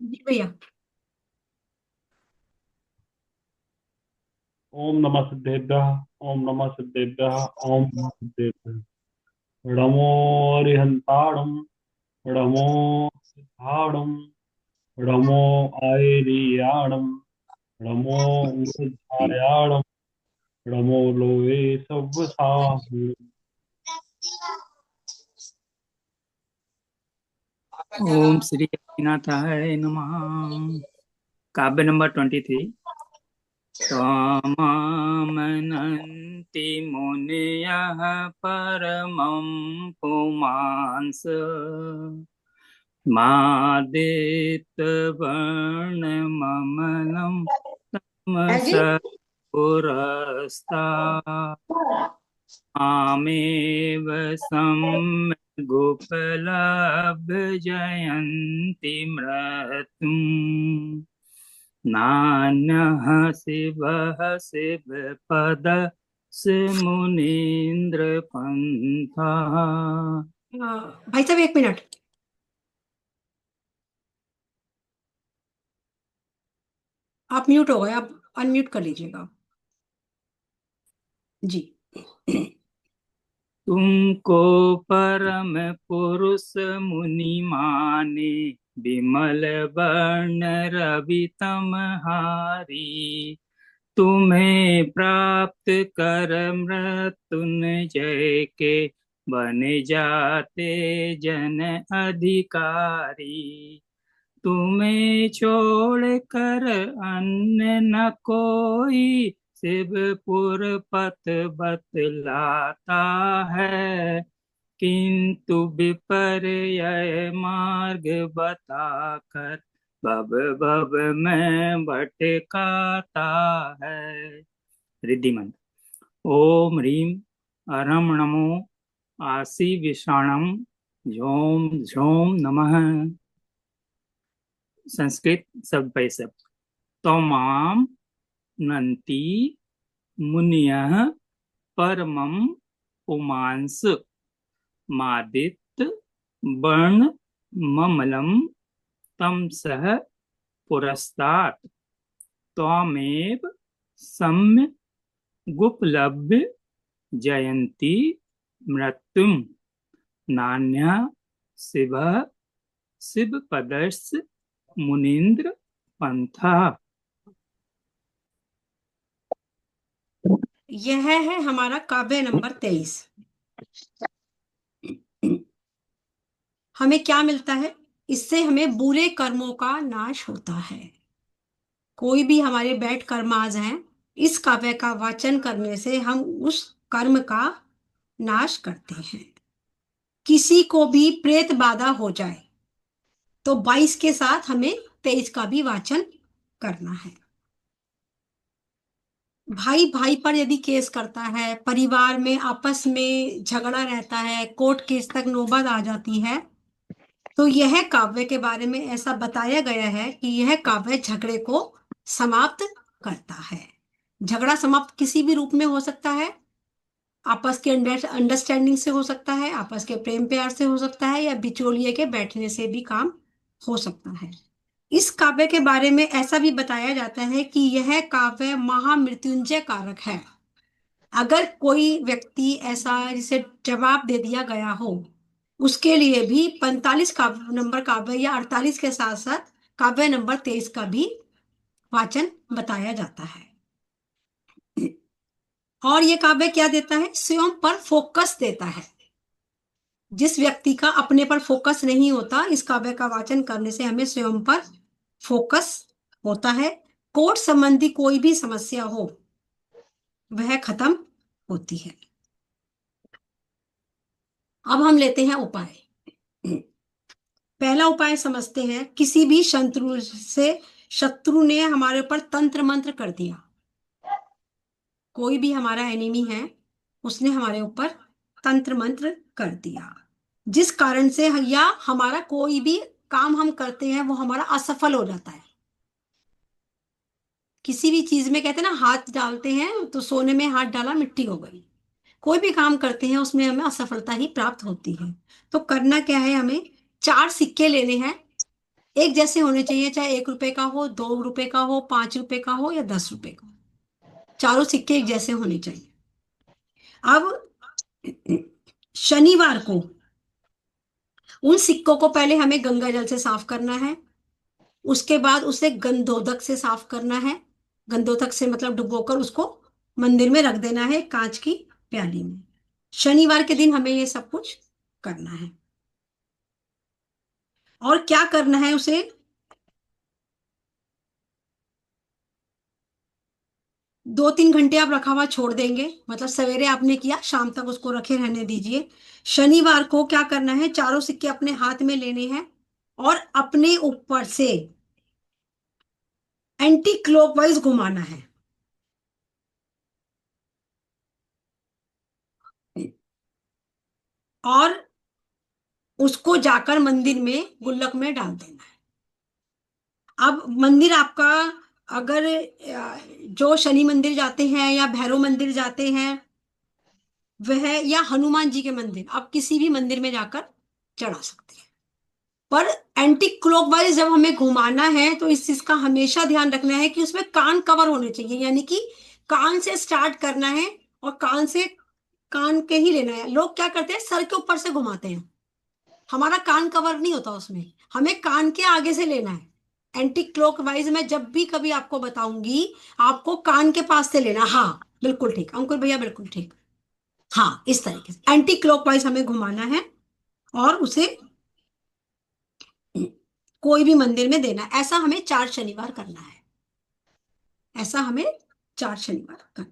जी भैया। ओम नमः सिद्धेभ्यः। ओम नमः सिद्धेभ्यः। ओम नमः सिद्धेभ्यः। नमो अरिहन्ताणं। नमो सिद्धाणं। नमो आयरीयाणं। नमो ऊर्ध्वायाणं। नमो लोये सव्वसाहुं। ओम श्री गणनाथाय नमः। काव्य नंबर 23। त्वमामनन्ति मुनयः परमं पुमांस मादित्यवर्णममलं है जी। तमसः पुरस्तात् मामेव सम्यगुपलभ्यजयन्ति मृत्युम् नान्यः शिवः शिवपदस्य मुनीन्द्रपन्थः। भाई साहब, 1 मिनट। आप म्यूट हो गए, आप अनम्यूट कर लीजिएगा। जी। तुमको परम पुरुष मुनि माने विमल वर्ण रवि तमहारी तुम्हें प्राप्त कर मृत्युंजय के बन जाते जन अधिकारी तुम्हें छोड़ कर अन्य न कोई शिवपुर पथ बतलाता है किंतु विपर्यय मार्ग बताकर भव भव में भटकाता है। रिद्धि मंत्र। ओम ह्रीं अरम नमो आसी विषाणम झोम झोम नमः। संस्कृत शब्द पैसे तमाम नंति मुनियः परमं पुमांस मादित्य वर्ण ममलम तमसः पुरस्तात् त्वामेव सम्य गुपलभ्य जयन्ति मृत्युम नान्यः शिवः शिवपदस्य मुनीन्द्र पंथा। यह है हमारा काव्य नंबर 23। हमें क्या मिलता है? इससे हमें बुरे कर्मों का नाश होता है। कोई भी हमारे बैड कर्माज हैं, इस काव्य का वाचन करने से हम उस कर्म का नाश करते हैं। किसी को भी प्रेत बाधा हो जाए तो 22 के साथ हमें 23 का भी वाचन करना है। भाई भाई पर यदि केस करता है, परिवार में आपस में झगड़ा रहता है, कोर्ट केस तक नौबत आ जाती है, तो यह काव्य के बारे में ऐसा बताया गया है कि यह काव्य झगड़े को समाप्त करता है। झगड़ा समाप्त किसी भी रूप में हो सकता है। आपस के अंडरस्टैंडिंग से हो सकता है, आपस के प्रेम प्यार से हो सकता है, या बिचौलिए के बैठने से भी काम हो सकता है। इस काव्य के बारे में ऐसा भी बताया जाता है कि यह काव्य महामृत्युंजय कारक है। अगर कोई व्यक्ति ऐसा जिसे जवाब दे दिया गया हो, उसके लिए भी 45 काव्य नंबर काव्य या 48 के साथ साथ काव्य नंबर 23 का भी वाचन बताया जाता है। और ये काव्य क्या देता है? स्वयं पर फोकस देता है। जिस व्यक्ति का अपने पर फोकस नहीं होता, इस काव्य का वाचन करने से हमें स्वयं पर फोकस होता है। कोर्ट संबंधी कोई भी समस्या हो, वह खत्म होती है। अब हम लेते हैं उपाय। पहला उपाय समझते हैं। किसी भी शत्रु ने हमारे ऊपर तंत्र मंत्र कर दिया। कोई भी हमारा एनिमी है, उसने हमारे ऊपर तंत्र मंत्र कर दिया, जिस कारण से या हमारा कोई भी काम हम करते हैं वो हमारा असफल हो जाता है। किसी भी चीज में कहते हैं ना, हाथ डालते हैं तो सोने में हाथ डाला मिट्टी हो गई। कोई भी काम करते हैं उसमें हमें असफलता ही प्राप्त होती है। तो करना क्या है? हमें 4 सिक्के लेने हैं। एक जैसे होने चाहिए, चाहे 1 रुपए का हो, 2 रुपए का हो, 5 रुपए का हो या 10 रुपए का हो। चारों सिक्के एक जैसे होने चाहिए। अब शनिवार को उन सिक्कों को पहले हमें गंगा जल से साफ करना है। उसके बाद उसे गंधोदक से साफ करना है। गंधोदक से मतलब डुबोकर उसको मंदिर में रख देना है, कांच की प्याली में। शनिवार के दिन हमें ये सब कुछ करना है। और क्या करना है उसे? 2-3 घंटे आप रखा हुआ छोड़ देंगे, मतलब सवेरे आपने किया, शाम तक उसको रखे रहने दीजिए। शनिवार को क्या करना है, चारों सिक्के अपने हाथ में लेने हैं और अपने ऊपर से एंटी क्लॉकवाइज घुमाना है। और उसको जाकर मंदिर में गुल्लक में डाल देना है। अब मंदिर आपका, अगर जो शनि मंदिर जाते हैं या भैरव मंदिर जाते हैं वह, या हनुमान जी के मंदिर, आप किसी भी मंदिर में जाकर चढ़ा सकते हैं। पर एंटी क्लॉकवाइज जब हमें घुमाना है तो इस चीज का हमेशा ध्यान रखना है कि उसमें कान कवर होने चाहिए, यानी कि कान से स्टार्ट करना है और कान से, कान के ही लेना है। लोग क्या करते हैं, सर के ऊपर से घुमाते हैं, हमारा कान कवर नहीं होता उसमें, हमें कान के आगे से लेना है। एंटी क्लॉकवाइज में जब भी कभी आपको बताऊंगी, आपको कान के पास से लेना। हाँ, बिल्कुल ठीक अंकुर भैया, बिल्कुल ठीक। हाँ, इस तरीके से एंटी क्लॉकवाइज हमें घुमाना है और उसे कोई भी मंदिर में देना है। ऐसा हमें 4 शनिवार करना है। ऐसा हमें 4 शनिवार करना।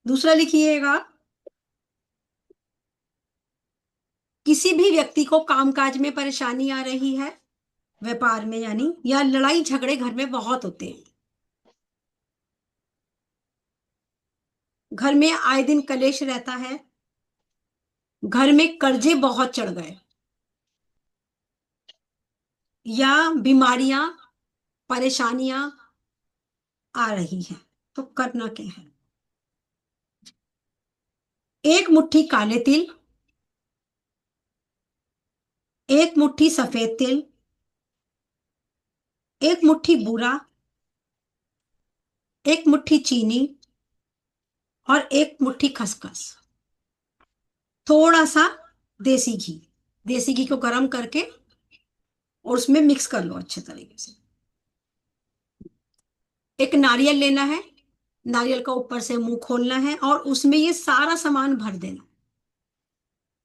दूसरा लिखिएगा, किसी भी व्यक्ति को कामकाज में परेशानी आ रही है, व्यापार में यानी, या लड़ाई झगड़े घर में बहुत होते हैं, घर में आए दिन कलेश रहता है, घर में कर्जे बहुत चढ़ गए, या बीमारियां, परेशानियां आ रही हैं, तो करना क्या है? एक मुट्ठी काले तिल, एक मुट्ठी सफेद तिल, एक मुट्ठी बूरा, एक मुट्ठी चीनी और एक मुट्ठी खसखस, थोड़ा सा देसी घी। देसी घी को गर्म करके और उसमें मिक्स कर लो अच्छे तरीके से। एक नारियल लेना है, नारियल का ऊपर से मुंह खोलना है और उसमें ये सारा सामान भर देना।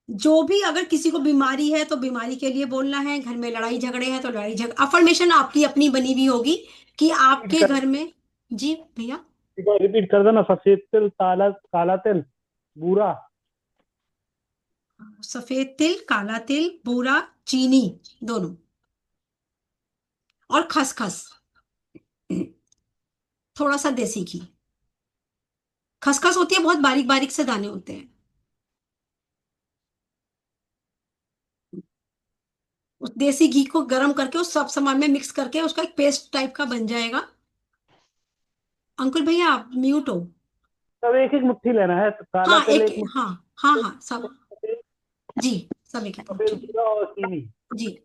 जो भी, अगर किसी को बीमारी है तो बीमारी के लिए बोलना है, घर में लड़ाई झगड़े हैं तो लड़ाई झगड़े, अफर्मेशन आपकी अपनी बनी हुई होगी कि आपके घर में। जी भैया, रिपीट कर देना। सफेद तिल, काला काला तिल, बूरा। सफेद तिल, काला तिल, बूरा, चीनी, दोनों, और खसखस, थोड़ा सा देसी घी। खसखस होती है बहुत बारीक बारीक से दाने होते हैं। उस देसी घी को गर्म करके उस सब सामान में मिक्स करके उसका एक पेस्ट टाइप का बन जाएगा। अंकुल भैया आप म्यूट हो। सब एक एक मुट्ठी लेना है, तो काला हाँ तिल एक, एक मुट्ठी, हाँ हाँ हाँ सब, जी, सब एक एक सफेद मुट्ठी बूरा और चीनी, जी।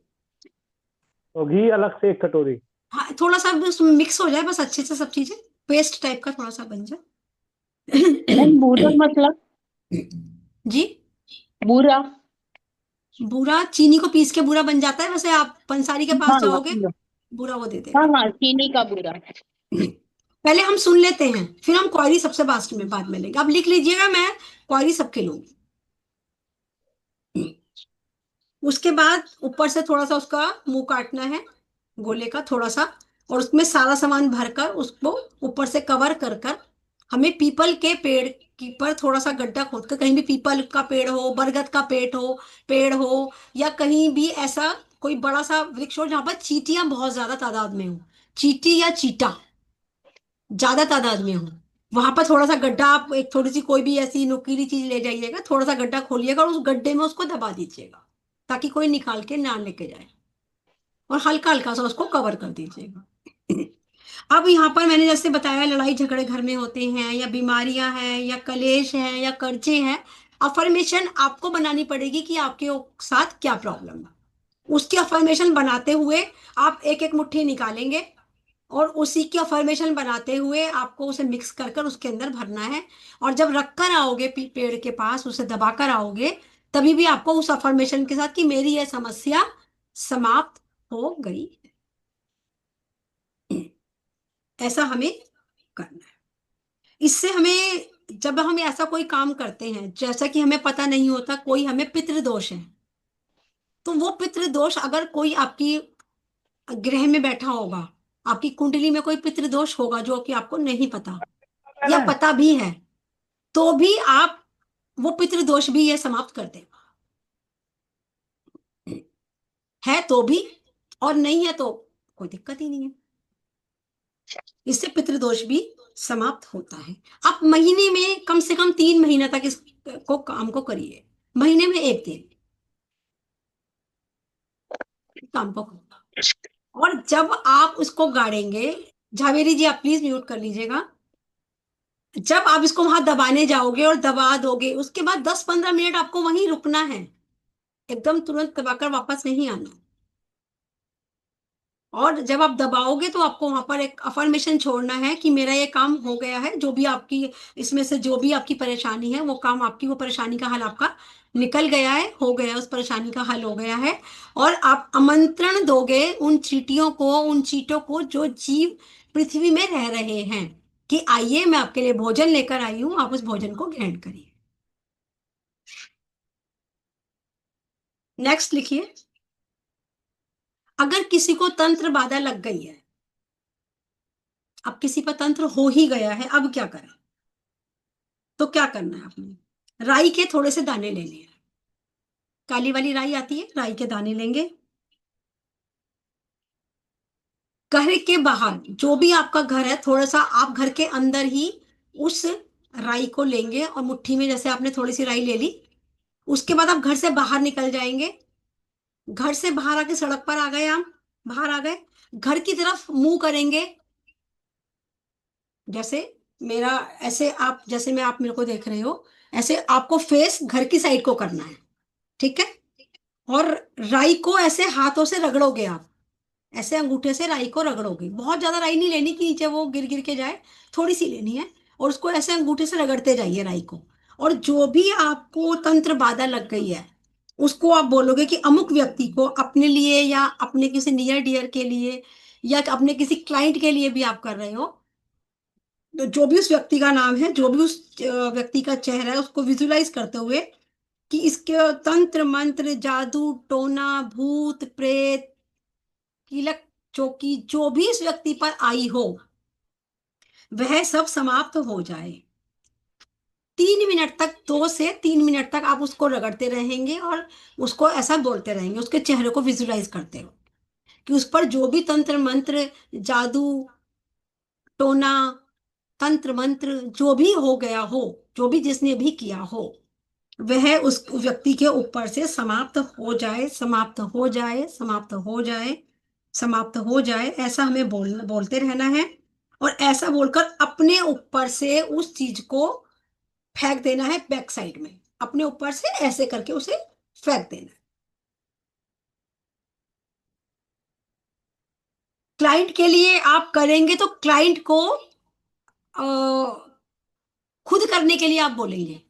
और घी अलग से 1 कटोरी। हाँ, थोड़ा सा भी उसमें मिक्स हो जाए बस अच्छे से, सब चीजें पेस्ट टाइप का थोड़ा सा बन जाए। मैम बूरा मतलब? जी, बूरा? बूरा चीनी को पीस के बूरा बन जाता है, वैसे आप पंसारी के पास हाँ हाँ जाओगे, बूरा वो दे हाँ देगा। हाँ, चीनी का बूरा। पहले हम सुन लेते हैं, फिर हम क्वारी सबसे बाद में लेंगे। आप लिख लीजिएगा, मैं क्वारी सबके लूंगी। उसके बाद ऊपर से थोड़ा सा उसका मुंह काटना है, गोले का थोड़ा सा, और उसमें सारा सामान भरकर उसको ऊपर से कवर कर कर हमें पीपल के पेड़ की पर थोड़ा सा गड्ढा खोद कर, कहीं भी पीपल का पेड़ हो, बरगद का पेड़ हो, या कहीं भी ऐसा कोई बड़ा सा वृक्ष हो जहां पर चींटियां बहुत ज्यादा तादाद में हो, चींटी या चीटा ज्यादा तादाद में हो, वहां पर थोड़ा सा गड्ढा, आप एक थोड़ी सी कोई भी ऐसी नुकीली चीज ले जाइएगा, थोड़ा सा गड्ढा खोलिएगा और उस गड्ढे में उसको दबा दीजिएगा ताकि कोई निकाल के ना लेके जाए, और हल्का हल्का सा उसको कवर कर दीजिएगा। अब यहाँ पर मैंने जैसे बताया, लड़ाई झगड़े घर में होते हैं, या बीमारियां हैं, या कलेश हैं, या कर्जे हैं, अफर्मेशन आपको बनानी पड़ेगी कि आपके साथ क्या प्रॉब्लम है। उसकी अफर्मेशन बनाते हुए आप एक एक मुट्ठी निकालेंगे, और उसी की अफर्मेशन बनाते हुए आपको उसे मिक्स कर कर उसके अंदर भरना है। और जब रख कर आओगे पेड़ के पास, उसे दबा कर आओगे, तभी भी आपको उस अफर्मेशन के साथ कि मेरी यह समस्या समाप्त हो गई है, ऐसा हमें करना है। इससे हमें, जब हम ऐसा कोई काम करते हैं, जैसा कि हमें पता नहीं होता कोई हमें पितृदोष है, तो वो पितृदोष अगर कोई आपकी ग्रह में बैठा होगा, आपकी कुंडली में कोई पितृदोष होगा जो कि आपको नहीं पता, या पता भी है, तो भी आप, वो पितृदोष भी ये समाप्त कर देगा। है तो भी, और नहीं है तो कोई दिक्कत ही नहीं है। इससे पितृदोष भी समाप्त होता है। आप महीने में कम से कम 3 महीने तक इस को काम को करिए, महीने में एक दिन काम को करिए। और जब आप उसको गाड़ेंगे, झावेरी जी आप प्लीज म्यूट कर लीजिएगा। जब आप इसको वहां दबाने जाओगे और दबा दोगे, उसके बाद 10-15 मिनट आपको वहीं रुकना है, एकदम तुरंत दबाकर वापस नहीं आना। और जब आप दबाओगे तो आपको वहां पर एक अफर्मेशन छोड़ना है कि मेरा ये काम हो गया है, जो भी आपकी, इसमें से जो भी आपकी परेशानी है वो काम, आपकी वो परेशानी का हल आपका निकल गया है, हो गया है, उस परेशानी का हल हो गया है। और आप आमंत्रण दोगे उन चींटियों को, उन चींटों को जो जीव पृथ्वी में रह रहे हैं, कि आइए मैं आपके लिए भोजन लेकर आई हूं, आप उस भोजन को ग्रहण करिए। नेक्स्ट लिखिए। अगर किसी को तंत्र बाधा लग गई है, अब किसी पर तंत्र हो ही गया है, अब क्या करें? तो क्या करना है आपने? राई के थोड़े से दाने लेने हैं, काली वाली राई आती है, राई के दाने लेंगे। घर के बाहर जो भी आपका घर है, थोड़ा सा आप घर के अंदर ही उस राई को लेंगे, और मुट्ठी में जैसे आपने थोड़ी सी राई ले ली, उसके बाद आप घर से बाहर निकल जाएंगे। घर से बाहर आके सड़क पर आ गए, आप बाहर आ गए, घर की तरफ मुंह करेंगे, जैसे मेरा, ऐसे आप, जैसे मैं, आप मेरे को देख रहे हो, ऐसे आपको फेस घर की साइड को करना है, ठीक है? और राई को ऐसे हाथों से रगड़ोगे आप, ऐसे अंगूठे से राई को रगड़ोगे, बहुत ज्यादा राई नहीं लेनी कि नीचे वो गिर गिर के जाए, थोड़ी सी लेनी है। और उसको ऐसे अंगूठे से रगड़ते जाइए राई को। और जो भी आपको तंत्र बाधा लग गई है, उसको आप बोलोगे कि अमुक व्यक्ति को, अपने लिए या अपने किसी नियर डियर के लिए, या अपने किसी क्लाइंट के लिए भी आप कर रहे हो, तो जो भी उस व्यक्ति का नाम है, जो भी उस व्यक्ति का चेहरा है, उसको विजुलाइज करते हुए कि इसके तंत्र मंत्र जादू टोना भूत प्रेत कीलक चौकी जो भी इस व्यक्ति पर आई हो, वह सब समाप्त हो जाए। 3 मिनट तक, 2 से 3 मिनट तक आप उसको रगड़ते रहेंगे, और उसको ऐसा बोलते रहेंगे, उसके चेहरे को विजुलाइज करते हो कि उस पर जो भी तंत्र मंत्र जादू टोना तंत्र मंत्र जो भी हो गया हो, जो भी जिसने भी किया हो, वह उस व्यक्ति के ऊपर से समाप्त हो जाए, समाप्त हो जाए, समाप्त हो जाए, समाप्त हो जाए, ऐसा हमें बोलते रहना है। और ऐसा बोलकर अपने ऊपर से उस चीज को फेंक देना है, बैक साइड में अपने ऊपर से ऐसे करके उसे फेंक देना है। क्लाइंट के लिए आप करेंगे तो क्लाइंट को खुद करने के लिए आप बोलेंगे,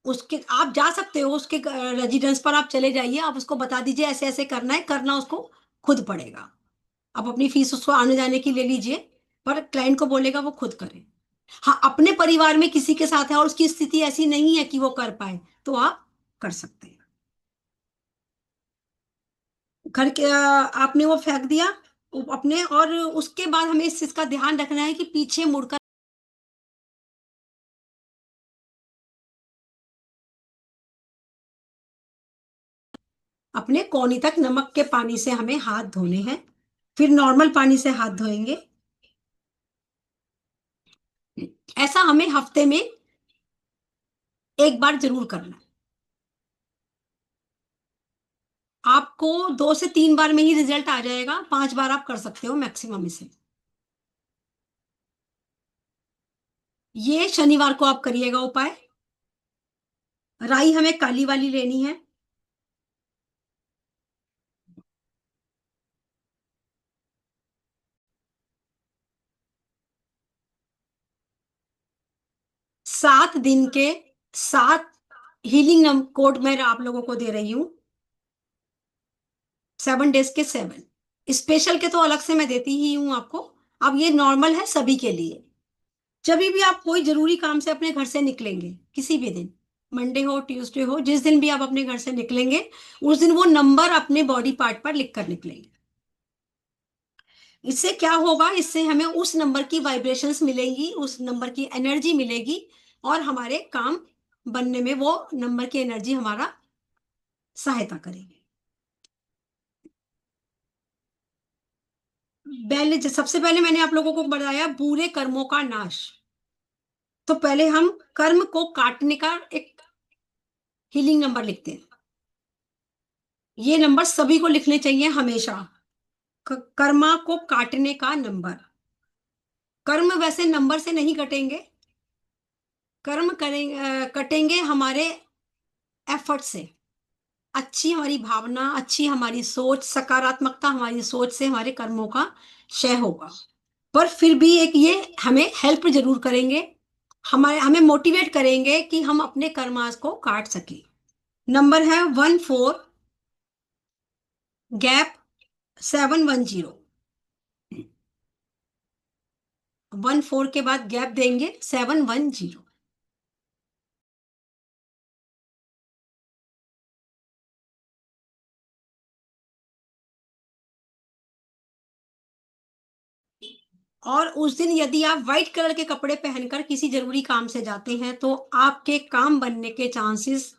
उसके, आप जा सकते हो उसके रेजिडेंस पर, आप चले जाइए, आप उसको बता दीजिए ऐसे ऐसे करना है, करना उसको खुद पड़ेगा। आप अपनी फीस उसको आने जाने की ले लीजिए, पर क्लाइंट को बोलेगा वो खुद करे। हाँ, अपने परिवार में किसी के साथ है और उसकी स्थिति ऐसी नहीं है कि वो कर पाए, तो आप कर सकते हैं। घर के आपने वो फेंक दिया अपने, और उसके बाद हमें इस चीज का ध्यान रखना है कि पीछे मुड़कर अपने कोहनी तक नमक के पानी से हमें हाथ धोने हैं, फिर नॉर्मल पानी से हाथ धोएंगे। ऐसा हमें हफ्ते में एक बार जरूर करना है। आपको 2 से 3 बार में ही रिजल्ट आ जाएगा, 5 बार आप कर सकते हो मैक्सिमम इसे। ये शनिवार को आप करिएगा उपाय, राई हमें काली वाली लेनी है। सात दिन के 7 हीलिंग कोड मैं आप लोगों को दे रही हूं। 7 डेज के 7 स्पेशल के तो अलग से मैं देती ही हूं आपको। अब ये नॉर्मल है सभी के लिए। जब भी आप कोई जरूरी काम से अपने घर से निकलेंगे, किसी भी दिन, मंडे हो ट्यूसडे हो, जिस दिन भी आप अपने घर से निकलेंगे, उस दिन वो नंबर अपने बॉडी पार्ट पर लिख कर निकलेंगे। इससे क्या होगा, इससे हमें उस नंबर की वाइब्रेशंस मिलेंगी, उस नंबर की एनर्जी मिलेगी, और हमारे काम बनने में वो नंबर की एनर्जी हमारा सहायता करेगी। सबसे पहले मैंने आप लोगों को बताया बुरे कर्मों का नाश। तो पहले हम कर्म को काटने का एक हीलिंग नंबर लिखते हैं। ये नंबर सभी को लिखने चाहिए हमेशा। कर्मा को काटने का नंबर। कर्म वैसे नंबर से नहीं कटेंगे, कर्म कटेंगे हमारे एफर्ट से। अच्छी हमारी भावना, अच्छी हमारी सोच, सकारात्मकता हमारी सोच से हमारे कर्मों का क्षय होगा। पर फिर भी एक ये हमें हेल्प जरूर करेंगे, हमें मोटिवेट करेंगे कि हम अपने कर्मास को काट सके। नंबर है 14 गैप 710। 14 के बाद गैप देंगे 710। और उस दिन यदि आप व्हाइट कलर के कपड़े पहनकर किसी जरूरी काम से जाते हैं तो आपके काम बनने के चांसेस